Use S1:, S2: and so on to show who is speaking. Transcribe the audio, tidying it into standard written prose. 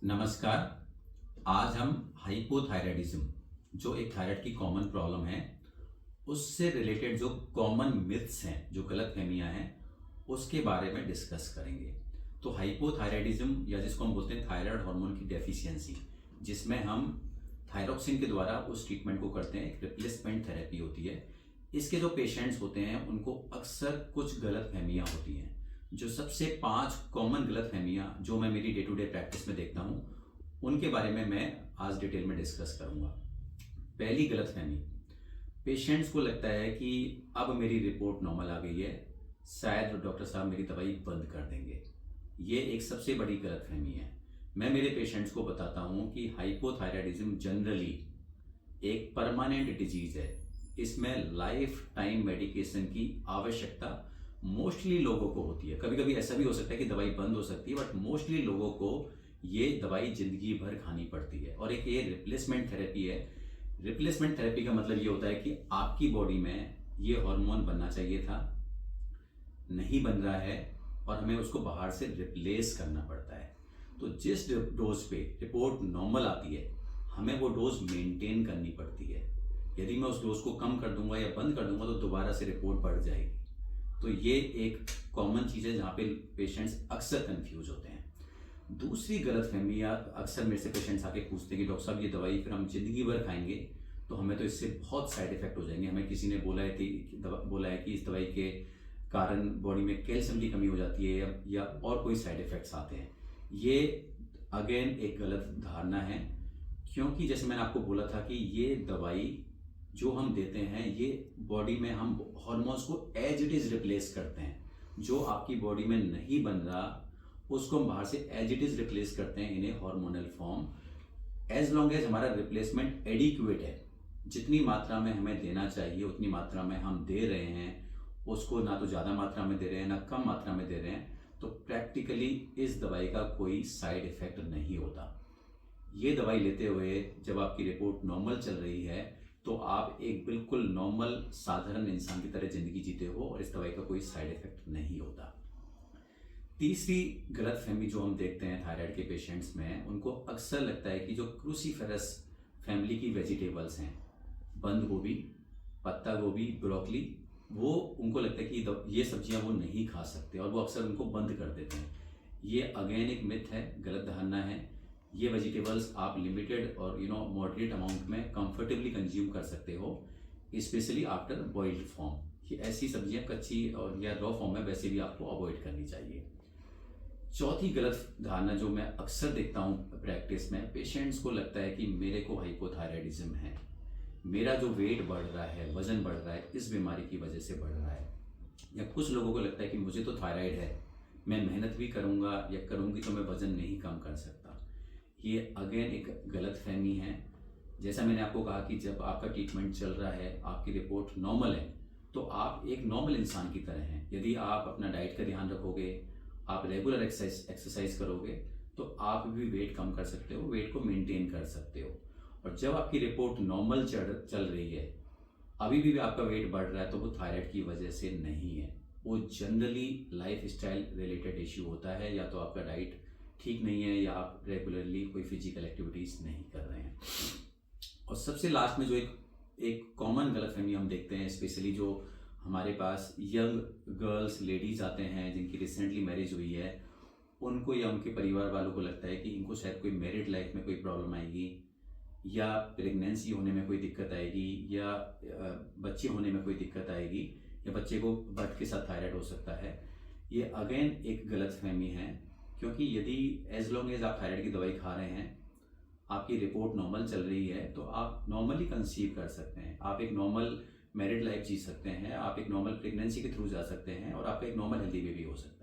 S1: नमस्कार। आज हम हाइपोथायराइडिज्म जो एक थायराइड की कॉमन प्रॉब्लम है उससे रिलेटेड जो कॉमन मिथ्स हैं, जो गलतफहमियां हैं, उसके बारे में डिस्कस करेंगे। तो हाइपोथायराइडिज्म या जिसको हम बोलते हैं थायराइड हार्मोन की डेफिशिएंसी, जिसमें हम थायरोक्सिन के द्वारा उस ट्रीटमेंट को करते हैं, एक रिप्लेसमेंट थेरेपी होती है। इसके जो पेशेंट्स होते हैं उनको अक्सर कुछ गलतफहमियां होती हैं। जो सबसे 5 कॉमन गलतफहमियां जो मैं मेरी डे टू डे प्रैक्टिस में देखता हूं, उनके बारे में मैं आज डिटेल में डिस्कस करूंगा। पहली गलतफहमी, पेशेंट्स को लगता है कि अब मेरी रिपोर्ट नॉर्मल आ गई है, शायद डॉक्टर साहब मेरी दवाई बंद कर देंगे। ये एक सबसे बड़ी गलतफहमी है। मैं मेरे पेशेंट्स को बताता हूं कि हाइपोथायराइडिज्म जनरली एक परमानेंट डिजीज है। इसमें लाइफ टाइम मेडिकेशन की आवश्यकता मोस्टली लोगों को होती है। कभी कभी ऐसा भी हो सकता है कि दवाई बंद हो सकती है, बट मोस्टली लोगों को ये दवाई जिंदगी भर खानी पड़ती है। और एक ये रिप्लेसमेंट थेरेपी है। रिप्लेसमेंट थेरेपी का मतलब ये होता है कि आपकी बॉडी में ये हार्मोन बनना चाहिए था, नहीं बन रहा है, और हमें उसको बाहर से रिप्लेस करना पड़ता है। तो जिस डोज पे रिपोर्ट नॉर्मल आती है, हमें वो डोज मेंटेन करनी पड़ती है। यदि मैं उस डोज को कम कर दूंगा या बंद कर दूंगा तो दोबारा से रिपोर्ट बढ़ जाएगी। तो ये एक कॉमन चीज़ है जहाँ पे पेशेंट्स अक्सर कंफ्यूज होते हैं। दूसरी गलतफहमी, या अक्सर मेरे से पेशेंट्स आके पूछते हैं कि डॉक्टर साहब ये दवाई फिर हम जिंदगी भर खाएंगे तो हमें तो इससे बहुत साइड इफेक्ट हो जाएंगे। हमें किसी ने बोला है कि इस दवाई के कारण बॉडी में कैल्शियम की कमी हो जाती है या और कोई साइड इफेक्ट्स आते हैं। ये अगेन एक गलत धारणा है, क्योंकि जैसे मैंने आपको बोला था कि ये दवाई जो हम देते हैं, ये बॉडी में हम हार्मोन्स को एज इट इज रिप्लेस करते हैं। जो आपकी बॉडी में नहीं बन रहा उसको हम बाहर से एज इट इज रिप्लेस करते हैं in a hormonal form. As long as हमारा रिप्लेसमेंट एडिक्वेट है, जितनी मात्रा में हमें देना चाहिए उतनी मात्रा में हम दे रहे हैं, उसको ना तो ज़्यादा मात्रा में दे रहे हैं ना कम मात्रा में दे रहे हैं, तो प्रैक्टिकली इस दवाई का कोई साइड इफेक्ट नहीं होता। ये दवाई लेते हुए जब आपकी रिपोर्ट नॉर्मल चल रही है तो आप एक बिल्कुल नॉर्मल साधारण इंसान की तरह जिंदगी जीते हो और इस दवाई का कोई साइड इफेक्ट नहीं होता। तीसरी गलतफहमी जो हम देखते हैं थायराइड के पेशेंट्स में, उनको अक्सर लगता है कि जो क्रूसीफेरस फैमिली की वेजिटेबल्स हैं, बंद गोभी, पत्ता गोभी, ब्रोकली, वो उनको लगता है कि ये सब्जियां वो नहीं खा सकते और वो अक्सर उनको बंद कर देते हैं। ये अगेन एक मिथ है, गलत धारणा है। ये वेजिटेबल्स आप लिमिटेड और मॉडरेट अमाउंट में कंफर्टेबली कंज्यूम कर सकते हो, स्पेशली आफ्टर बॉइल्ड फॉर्म। ये ऐसी सब्जियां कच्ची और या रॉ फॉर्म में वैसे भी आपको अवॉइड करनी चाहिए। चौथी गलत धारणा जो मैं अक्सर देखता हूँ प्रैक्टिस में, पेशेंट्स को लगता है कि मेरे को हाइपोथायराइडिज्म है, मेरा जो वेट बढ़ रहा है, वजन बढ़ रहा है, इस बीमारी की वजह से बढ़ रहा है। या कुछ लोगों को लगता है कि मुझे तो थायराइड है, मैं मेहनत भी करूँगा या करूँगी तो मैं वजन नहीं कम कर सकता। ये अगेन एक गलत फहमी है। जैसा मैंने आपको कहा कि जब आपका ट्रीटमेंट चल रहा है, आपकी रिपोर्ट नॉर्मल है, तो आप एक नॉर्मल इंसान की तरह हैं। यदि आप अपना डाइट का ध्यान रखोगे, आप रेगुलर एक्सरसाइज करोगे, तो आप भी वेट कम कर सकते हो, वेट को मेंटेन कर सकते हो। और जब आपकी रिपोर्ट नॉर्मल चल रही है, अभी भी आपका वेट बढ़ रहा है, तो वो थायराइड की वजह से नहीं है। वो generally life style related issue होता है, या तो आपका डाइट ठीक नहीं है या आप रेगुलरली कोई फिजिकल एक्टिविटीज नहीं कर रहे हैं। और सबसे लास्ट में जो एक कॉमन गलतफहमी हम देखते हैं, स्पेशली जो हमारे पास यंग गर्ल्स, लेडीज आते हैं जिनकी रिसेंटली मैरिज हुई है, उनको या उनके परिवार वालों को लगता है कि इनको शायद कोई मैरिड लाइफ में कोई प्रॉब्लम आएगी, या प्रेगनेंसी होने में कोई दिक्कत आएगी, या बच्चे होने में कोई दिक्कत आएगी, या बच्चे को बर्थ के साथ थायराइड हो सकता है। ये अगेन एक गलतफहमी है, क्योंकि यदि एज लॉन्ग एज आप थायराइड की दवाई खा रहे हैं, आपकी रिपोर्ट नॉर्मल चल रही है, तो आप नॉर्मली कंसीव कर सकते हैं, आप एक नॉर्मल मैरिड लाइफ जी सकते हैं, आप एक नॉर्मल प्रेगनेंसी के थ्रू जा सकते हैं, और आपका एक नॉर्मल हेल्दी बेबी हो सकता है।